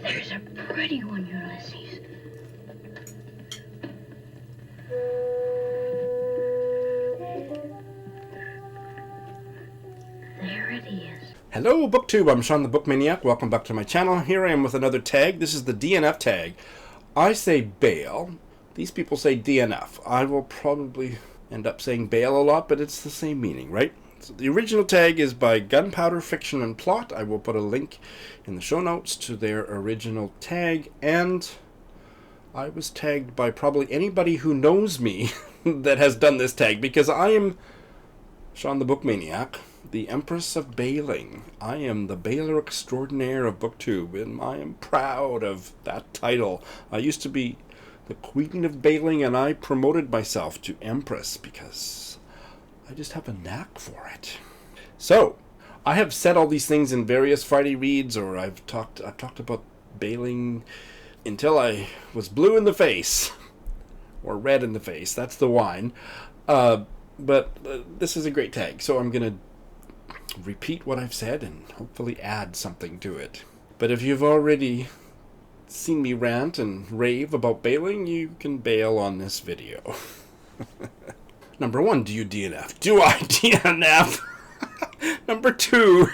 There's a pretty one, Ulysses. There it is. Hello, BookTube. I'm Sean the Book Maniac. Welcome back to my channel. Here I am with another tag. This is the DNF tag. I say bail. These people say DNF. I will probably end up saying bail a lot, but it's the same meaning, right? So the original tag is by Gunpowder Fiction and Plot. I will put a link in the show notes to their original tag, and I was tagged by probably anybody who knows me that has done this tag, because I am Sean the Book Maniac, the Empress of Bailing. I am the bailer extraordinaire of BookTube, and I am proud of that title. I used to be the Queen of Bailing, and I promoted myself to Empress because I just have a knack for it. So, I have said all these things in various Friday reads, or I've talked about bailing until I was blue in the face, or red in the face. That's the wine. But this is a great tag, so I'm going to repeat what I've said and hopefully add something to it. But if you've already seen me rant and rave about bailing, you can bail on this video. Number 1, do you DNF? Do I DNF? Number 2,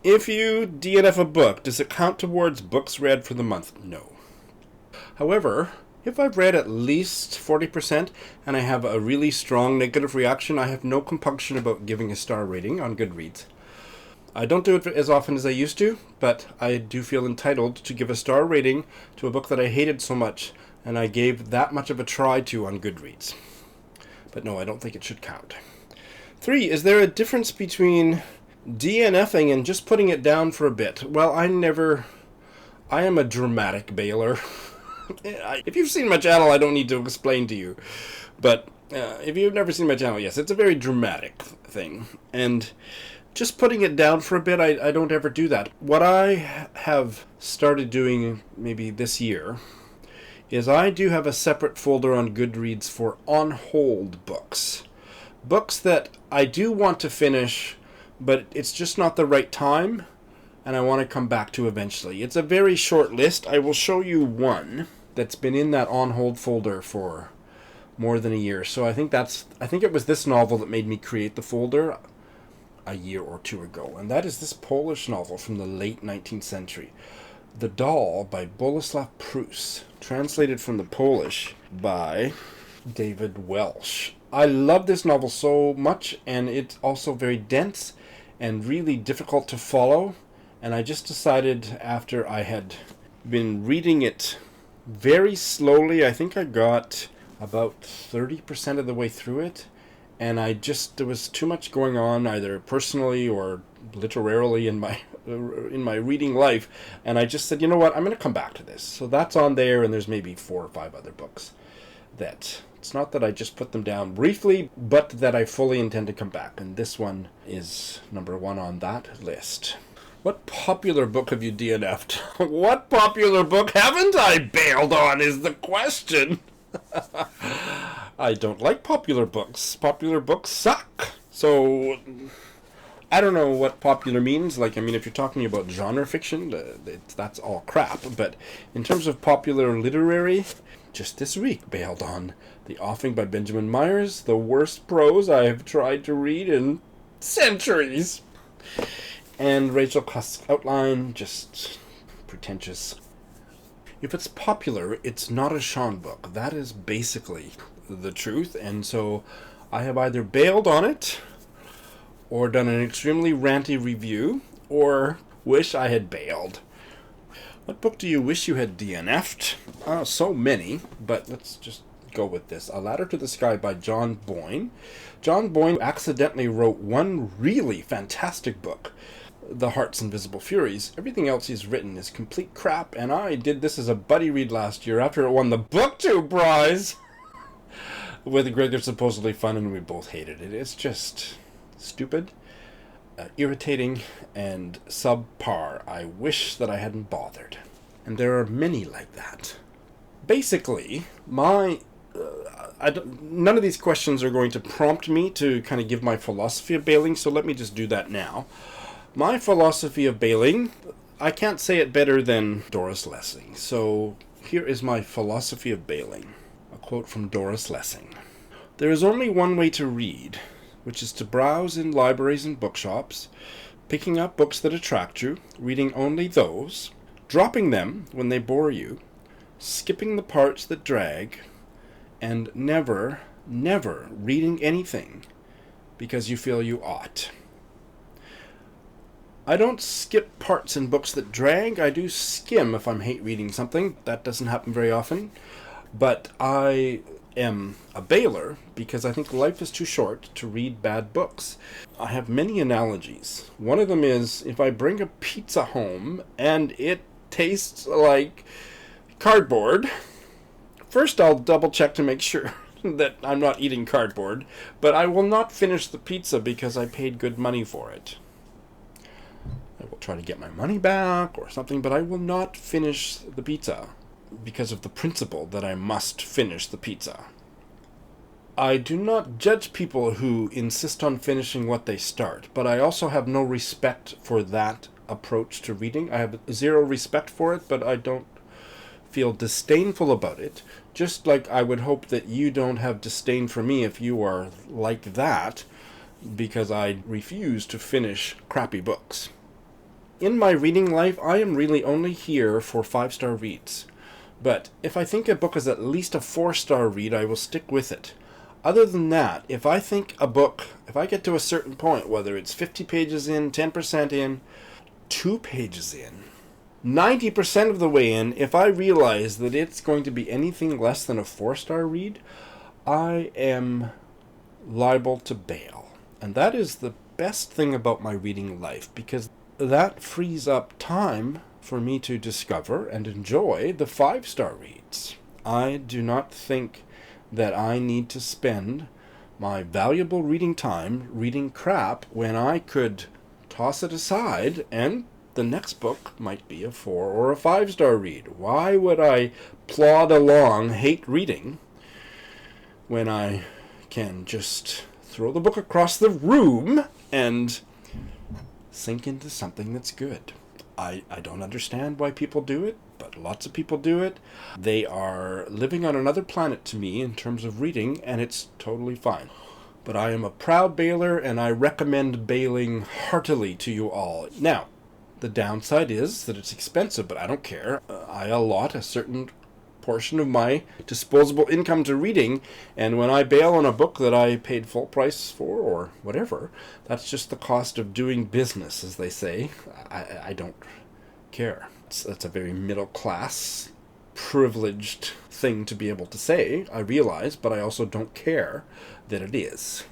if you DNF a book, does it count towards books read for the month? No. However, if I've read at least 40% and I have a really strong negative reaction, I have no compunction about giving a star rating on Goodreads. I don't do it as often as I used to, but I do feel entitled to give a star rating to a book that I hated so much and I gave that much of a try to on Goodreads. But no, I don't think it should count. 3, is there a difference between DNFing and just putting it down for a bit? Well, I am a dramatic bailer. If you've seen my channel, I don't need to explain to you. But if you've never seen my channel, yes, it's a very dramatic thing. And just putting it down for a bit, I don't ever do that. What I have started doing maybe this year is I do have a separate folder on Goodreads for on-hold books. Books that I do want to finish, but it's just not the right time, and I want to come back to eventually. It's a very short list. I will show you one that's been in that on-hold folder for more than a year. So I think it was this novel that made me create the folder a year or two ago, and that is this Polish novel from the late 19th century, The Doll by Bolesław Prus, translated from the Polish by David Welsh. I love this novel so much, and it's also very dense and really difficult to follow, and I just decided after I had been reading it very slowly, I think I got about 30% of the way through it, and there was too much going on, either personally or literarily in my reading life, and I just said, you know what, I'm going to come back to this. So that's on there, and there's maybe 4 or 5 other books that it's not that I just put them down briefly, but that I fully intend to come back, and this one is number 1 on that list. What popular book have you DNF'd? What popular book haven't I bailed on is the question. I don't like popular books. Popular books suck. So, I don't know what popular means. Like, I mean, if you're talking about genre fiction, that's all crap. But in terms of popular literary, just this week bailed on The Offing by Benjamin Myers, the worst prose I have tried to read in centuries. And Rachel Cusk's Outline, just pretentious. If it's popular, it's not a Sean book. That is basically the truth, and so I have either bailed on it, or done an extremely ranty review, or wish I had bailed. What book do you wish you had DNF'd? So many, but let's just go with this. A Ladder to the Sky by John Boyne. John Boyne accidentally wrote one really fantastic book, The Heart's Invisible Furies. Everything else he's written is complete crap, and I did this as a buddy read last year after it won the BookTube prize with Greg. They're supposedly fun, and we both hated it. It's just stupid, irritating, and subpar. I wish that I hadn't bothered. And there are many like that. Basically, none of these questions are going to prompt me to kind of give my philosophy of bailing, so let me just do that now. My philosophy of bailing, I can't say it better than Doris Lessing. So here is my philosophy of bailing. A quote from Doris Lessing. There is only one way to read, which is to browse in libraries and bookshops, picking up books that attract you, reading only those, dropping them when they bore you, skipping the parts that drag, and never, never reading anything because you feel you ought. I don't skip parts in books that drag. I do skim if I'm hate reading something. That doesn't happen very often. But I am a bailer because I think life is too short to read bad books. I have many analogies. One of them is if I bring a pizza home and it tastes like cardboard, first I'll double check to make sure that I'm not eating cardboard, but I will not finish the pizza because I paid good money for it. I will try to get my money back or something, but I will not finish the pizza because of the principle that I must finish the pizza. I do not judge people who insist on finishing what they start, but I also have no respect for that approach to reading. I have zero respect for it, but I don't feel disdainful about it, just like I would hope that you don't have disdain for me if you are like that, because I refuse to finish crappy books. In my reading life, I am really only here for 5-star reads. But if I think a book is at least a 4-star read, I will stick with it. Other than that, if I think a book, if I get to a certain point, whether it's 50 pages in, 10% in, 2 pages in, 90% of the way in, if I realize that it's going to be anything less than a 4-star read, I am liable to bail. And that is the best thing about my reading life, because that frees up time for me to discover and enjoy the 5-star reads. I do not think that I need to spend my valuable reading time reading crap when I could toss it aside and the next book might be a 4 or a 5-star read. Why would I plod along hate reading when I can just throw the book across the room and sink into something that's good? I don't understand why people do it, but lots of people do it. They are living on another planet to me in terms of reading, and it's totally fine. But I am a proud bailer, and I recommend bailing heartily to you all. Now, the downside is that it's expensive, but I don't care. I allot a certain portion of my disposable income to reading, and when I bail on a book that I paid full price for or whatever, that's just the cost of doing business, as they say. I don't care. That's a very middle class, privileged thing to be able to say, I realize, but I also don't care that it is.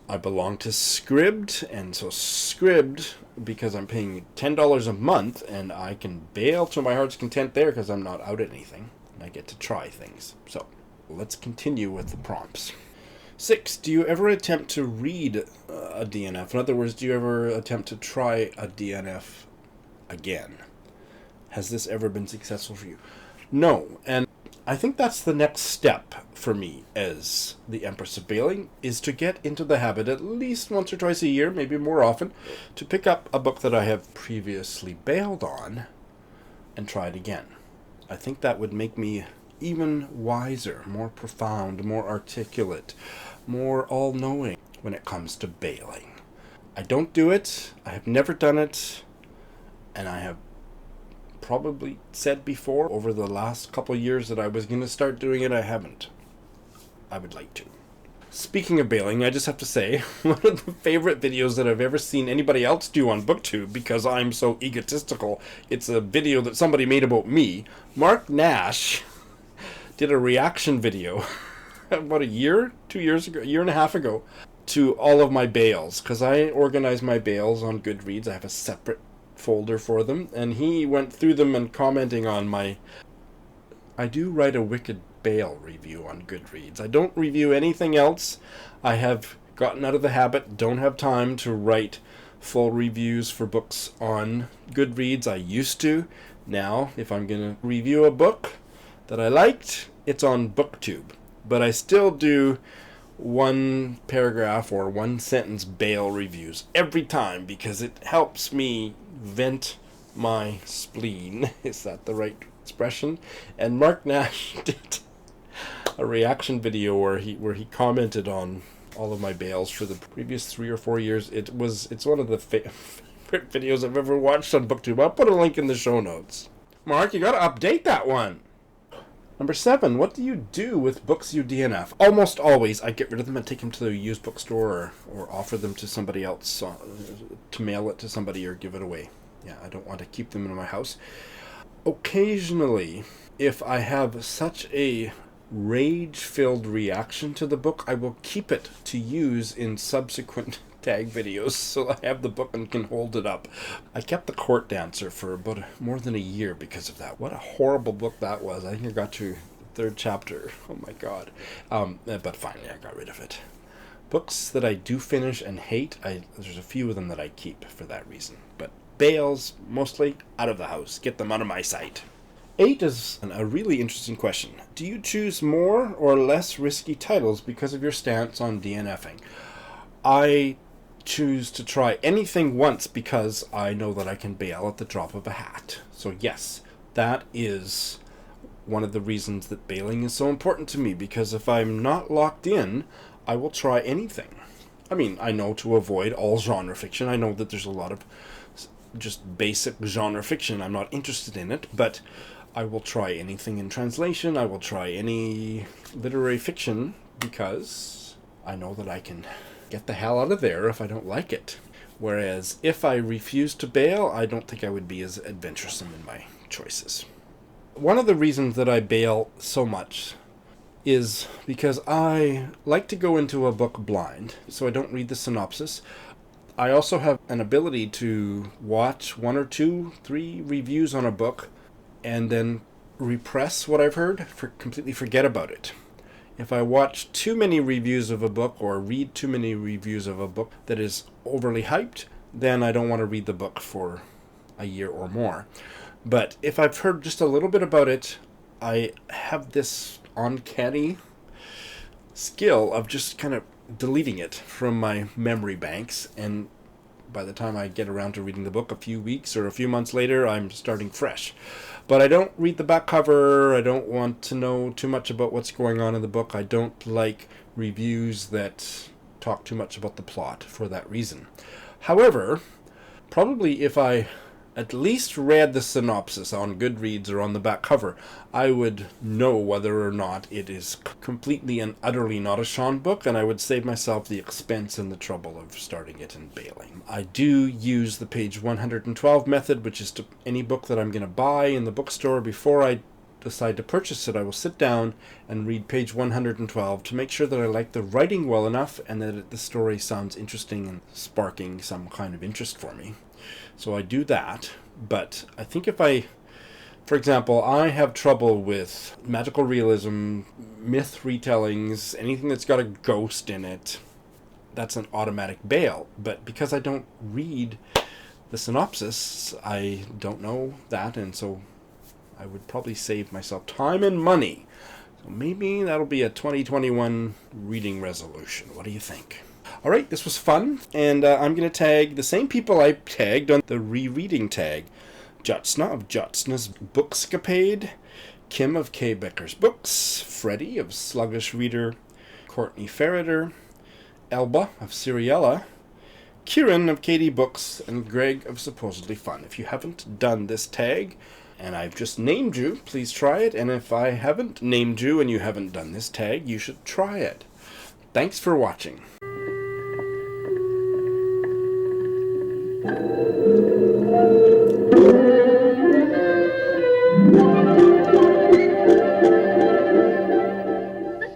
I belong to Scribd, and so Scribd, because I'm paying $10 a month, and I can bail to my heart's content there because I'm not out at anything, and I get to try things. So, let's continue with the prompts. 6. Do you ever attempt to read a DNF? In other words, do you ever attempt to try a DNF again? Has this ever been successful for you? No, and I think that's the next step for me as the Empress of Bailing, is to get into the habit at least once or twice a year, maybe more often, to pick up a book that I have previously bailed on and try it again. I think that would make me even wiser, more profound, more articulate, more all-knowing when it comes to bailing. I don't do it, I have never done it, and I have probably said before over the last couple years that I was going to start doing it. I haven't. I would like to. Speaking of bailing, I just have to say, one of the favorite videos that I've ever seen anybody else do on BookTube, because I'm so egotistical, it's a video that somebody made about me. Mark Nash did a reaction video about a year, 2 years ago, a year and a half ago, to all of my bails, because I organize my bails on Goodreads. I have a separate folder for them, and he went through them and commenting on my... I do write a wicked bail review on Goodreads. I don't review anything else. I have gotten out of the habit, don't have time to write full reviews for books on Goodreads. I used to. Now, if I'm going to review a book that I liked, it's on BookTube. But I still do 1 paragraph or 1 sentence bail reviews every time, because it helps me vent my spleen. Is that the right expression? And Mark Nash did a reaction video where he commented on all of my bails for the previous 3 or 4 years. It's one of the favorite videos I've ever watched on BookTube. I'll put a link in the show notes. Mark, you gotta update that one. Number 7, what do you do with books you DNF? Almost always, I get rid of them and take them to the used bookstore or offer them to somebody else, to mail it to somebody or give it away. Yeah, I don't want to keep them in my house. Occasionally, if I have such a rage-filled reaction to the book, I will keep it to use in subsequent tag videos so I have the book and can hold it up. I kept The Court Dancer for about more than a year because of that. What a horrible book that was. I think I got to the 3rd chapter. Oh my god. But finally I got rid of it. Books that I do finish and hate, there's a few of them that I keep for that reason. But bails, mostly out of the house. Get them out of my sight. 8 is a really interesting question. Do you choose more or less risky titles because of your stance on DNFing? I choose to try anything once because I know that I can bail at the drop of a hat. So yes, that is one of the reasons that bailing is so important to me, because if I'm not locked in, I will try anything. I mean, I know to avoid all genre fiction. I know that there's a lot of just basic genre fiction. I'm not interested in it, but I will try anything in translation. I will try any literary fiction because I know that I can get the hell out of there if I don't like it. Whereas if I refuse to bail, I don't think I would be as adventuresome in my choices. One of the reasons that I bail so much is because I like to go into a book blind, so I don't read the synopsis. I also have an ability to watch 1 or 2, 3 reviews on a book and then repress what I've heard, completely forget about it. If I watch too many reviews of a book or read too many reviews of a book that is overly hyped, then I don't want to read the book for a year or more. But if I've heard just a little bit about it, I have this uncanny skill of just kind of deleting it from my memory banks, and by the time I get around to reading the book a few weeks or a few months later, I'm starting fresh. But I don't read the back cover. I don't want to know too much about what's going on in the book. I don't like reviews that talk too much about the plot for that reason. However, probably if I at least read the synopsis on Goodreads or on the back cover, I would know whether or not it is completely and utterly not a Sean book, and I would save myself the expense and the trouble of starting it and bailing. I do use the page 112 method, which is to any book that I'm going to buy in the bookstore. Before I decide to purchase it, I will sit down and read page 112 to make sure that I like the writing well enough and that the story sounds interesting and sparking some kind of interest for me. So I do that, but I think if for example, I have trouble with magical realism, myth retellings, anything that's got a ghost in it. That's an automatic bail. But because I don't read the synopsis, I don't know that, and so I would probably save myself time and money. So maybe that'll be a 2021 reading resolution. What do you think? All right, this was fun, and I'm going to tag the same people I tagged on the rereading tag. Jyotsna of Jyotsna's Bookscapade, Kim of KDBooks, Freddie of Sluggish Reader, Courtney Ferriter, Alba of Seriela, Kieran of KDBooks, and Greg of Supposedly Fun. If you haven't done this tag, and I've just named you, please try it. And if I haven't named you and you haven't done this tag, you should try it. Thanks for watching.